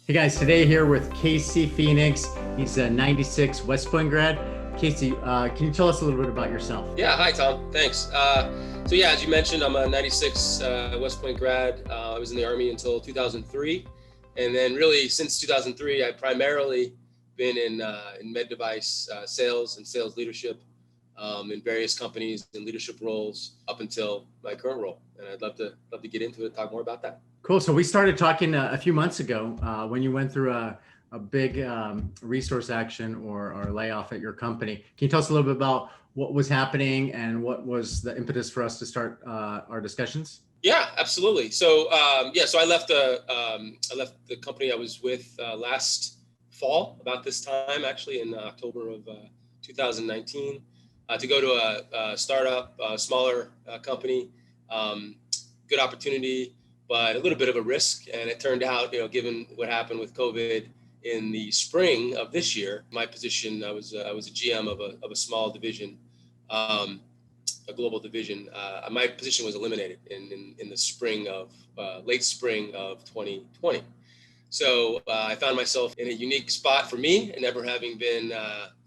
Hey guys, today here with Casey Phoenix. He's a 96 West Point grad. Casey, can you tell us a little bit about yourself? Yeah, hi Tom, thanks. As you mentioned, I'm a 96 West Point grad. I was in the Army until 2003. And then really since 2003, I've primarily been in med device sales and sales leadership in various companies in leadership roles up until my current role. And I'd love to get into it, talk more about that. Cool. So we started talking a few months ago when you went through a big resource action or layoff at your company. Can you tell us a little bit about what was happening and what was the impetus for us to start our discussions? Yeah, absolutely. So I left the company I was with last fall, about this time, actually in October of 2019, to go to a startup, a smaller company. Good opportunity, but a little bit of a risk. And it turned out, given what happened with COVID in the spring of this year, my position, I was a GM of a small division, a global division. My position was eliminated in the spring of late spring of 2020. So I found myself in a unique spot for me, and never having been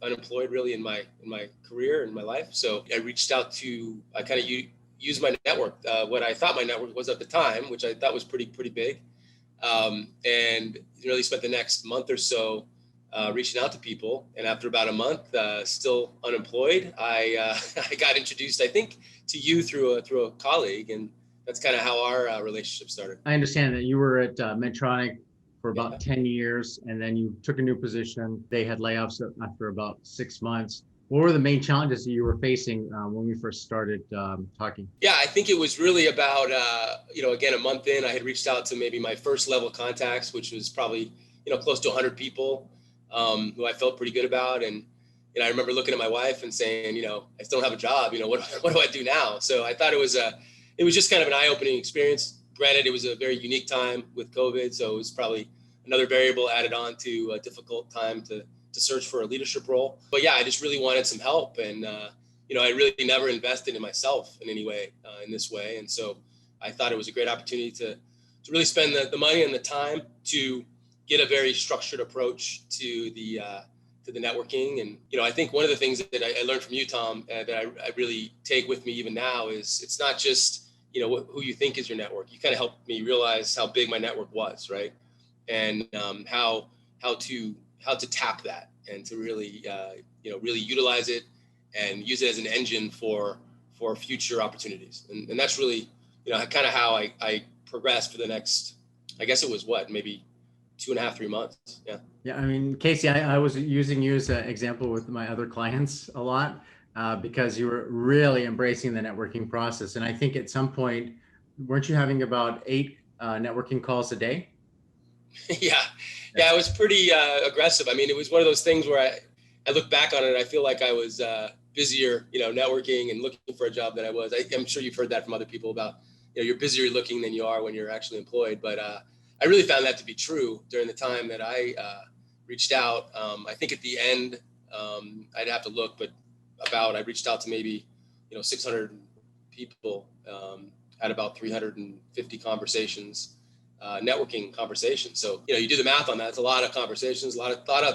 unemployed really in my career, in my life. So I reached out to, I kind of used my network, what I thought my network was at the time, which I thought was pretty big, and really spent the next month or so reaching out to people. And after about a month, still unemployed, I got introduced, I think, to you through a colleague, and that's kind of how our relationship started. I understand that you were at Medtronic for about 10 years, and then you took a new position. They had layoffs after about 6 months. What were the main challenges that you were facing when we first started talking? Yeah, I think it was really about, again, a month in, I had reached out to maybe my first level contacts, which was probably, close to 100 people who I felt pretty good about. And, I remember looking at my wife and saying, I still don't have a job, what do I do now? So I thought it was just kind of an eye-opening experience. Granted, it was a very unique time with COVID, so it was probably another variable added on to a difficult time to search for a leadership role. But yeah, I just really wanted some help. And, I really never invested in myself in any way, in this way. And so I thought it was a great opportunity to really spend the money and the time to get a very structured approach to the networking. And, I think one of the things that I learned from you, Tom, that I really take with me even now is it's not just, who you think is your network. You kind of helped me realize how big my network was, right? And how to tap that and to really, really utilize it and use it as an engine for future opportunities. And that's really, kind of how I progressed for the next, I guess it was maybe 2.5, 3 months. Yeah. Yeah. I mean, Casey, I was using you as an example with my other clients a lot because you were really embracing the networking process. And I think at some point, weren't you having about 8 networking calls a day? Yeah, it was pretty aggressive. I mean, it was one of those things where I look back on it, and I feel like I was busier, networking and looking for a job than I was. I'm sure you've heard that from other people about, you're busier looking than you are when you're actually employed. But I really found that to be true during the time that I reached out. I think at the end, I'd have to look, but I reached out to maybe, 600 people, had about 350 conversations. Networking conversations. So, you do the math on that. It's a lot of conversations, a lot of thought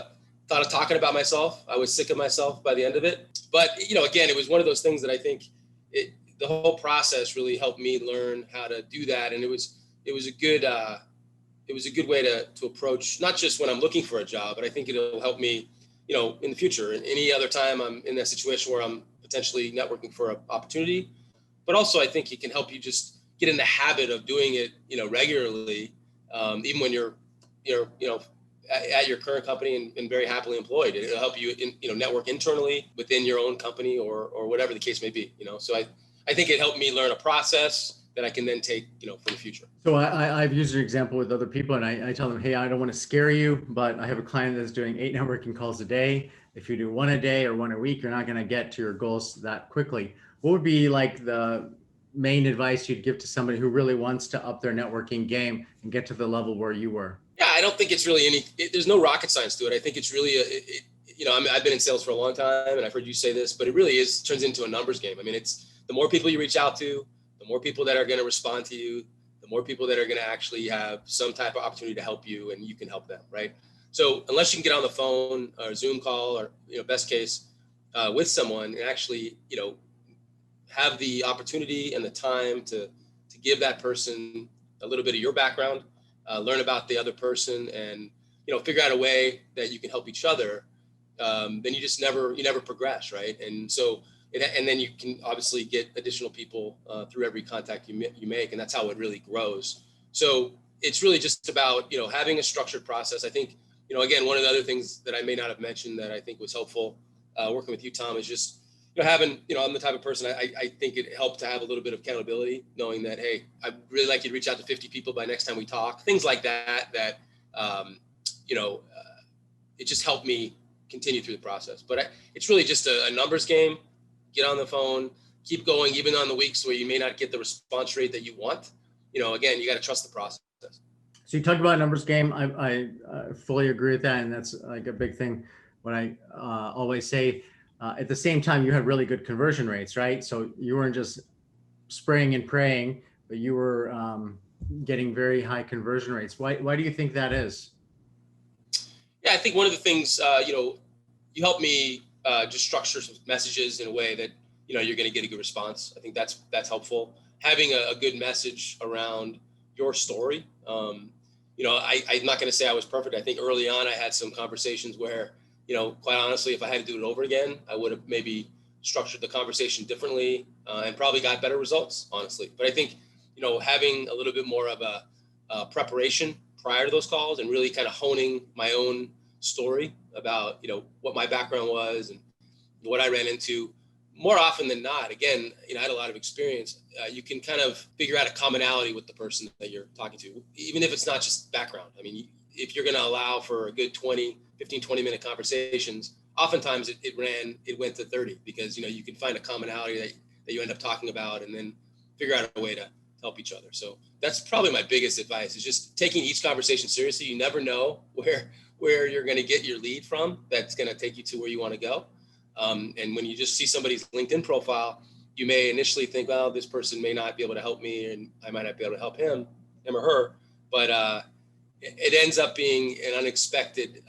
of talking about myself. I was sick of myself by the end of it. But, again, it was one of those things that I think the whole process really helped me learn how to do that. And it was a good way to approach, not just when I'm looking for a job, but I think it'll help me, in the future and any other time I'm in that situation where I'm potentially networking for an opportunity. But also I think it can help you just get in the habit of doing it, regularly, even when you're at your current company and very happily employed. It'll help you network internally within your own company or whatever the case may be. So I think it helped me learn a process that I can then take, for the future. So I've used your example with other people, and I tell them, hey, I don't want to scare you, but I have a client that's doing 8 networking calls a day. If you do 1 a day or 1 a week, you're not going to get to your goals that quickly. What would be like the main advice you'd give to somebody who really wants to up their networking game and get to the level where you were? Yeah, I don't think it's really there's no rocket science to it. I think it's really, I've been in sales for a long time, and I've heard you say this, but it really turns into a numbers game. I mean, it's the more people you reach out to, the more people that are going to respond to you, the more people that are going to actually have some type of opportunity to help you and you can help them, right? So unless you can get on the phone or Zoom call or, best case with someone and actually, have the opportunity and the time to give that person a little bit of your background, learn about the other person and, figure out a way that you can help each other, then you never progress, right? And so, and then you can obviously get additional people through every contact you make, and that's how it really grows. So it's really just about, having a structured process. I think, again, one of the other things that I may not have mentioned that I think was helpful working with you, Tom, is just, having, I'm the type of person, I think it helped to have a little bit of accountability, knowing that, hey, I'd really like you to reach out to 50 people by next time we talk, things like that, it just helped me continue through the process. But it's really just a numbers game. Get on the phone, keep going, even on the weeks where you may not get the response rate that you want. Again, you got to trust the process. So you talked about numbers game. I fully agree with that. And that's like a big thing. What I always say, at the same time, you had really good conversion rates, right? So you weren't just spraying and praying, but you were getting very high conversion rates. Why do you think that is? Yeah, I think one of the things, you help me just structure some messages in a way that, you're going to get a good response. I think that's helpful. Having a good message around your story. I'm not going to say I was perfect. I think early on I had some conversations where, quite honestly, if I had to do it over again, I would have maybe structured the conversation differently and probably got better results, honestly. But I think, having a little bit more of a preparation prior to those calls and really kind of honing my own story about, what my background was and what I ran into, more often than not, again, I had a lot of experience. You can kind of figure out a commonality with the person that you're talking to, even if it's not just background. I mean, if you're going to allow for a good 20 minute conversations, oftentimes it went to 30 because, you can find a commonality that you end up talking about and then figure out a way to help each other. So that's probably my biggest advice is just taking each conversation seriously. You never know where you're going to get your lead from. That's going to take you to where you want to go. And when you just see somebody's LinkedIn profile, you may initially think, well, this person may not be able to help me and I might not be able to help him or her, but it ends up being an unexpected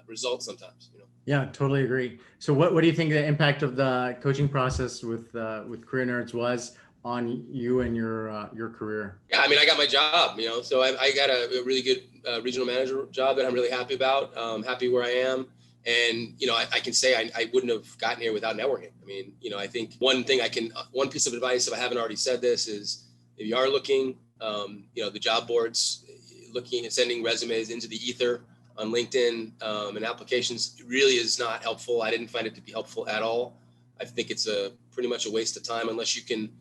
result sometimes. Yeah, totally agree. So what do you think the impact of the coaching process with CareerNerds was on you and your career? Yeah, I mean, I got my job, so I got a really good regional manager job that I'm really happy about. Happy where I am. And, I can say I wouldn't have gotten here without networking. I mean, I think one piece of advice, if I haven't already said this, is if you are looking, the job boards, looking at sending resumes into the ether on LinkedIn and applications really is not helpful. I didn't find it to be helpful at all. I think it's pretty much a waste of time unless you can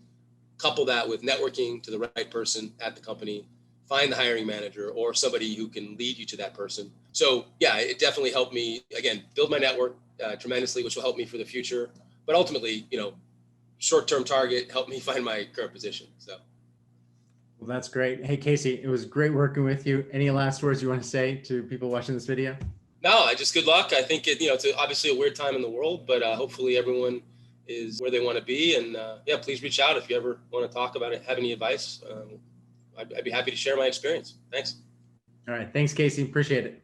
couple that with networking to the right person at the company, find the hiring manager or somebody who can lead you to that person. So yeah, it definitely helped me, again, build my network tremendously, which will help me for the future. But ultimately, short-term target helped me find my current position. So. Well, that's great. Hey, Casey, it was great working with you. Any last words you want to say to people watching this video? No, just good luck. I think it's obviously a weird time in the world, but hopefully everyone is where they want to be. And please reach out if you ever want to talk about it, have any advice. I'd be happy to share my experience. Thanks. All right. Thanks, Casey. Appreciate it.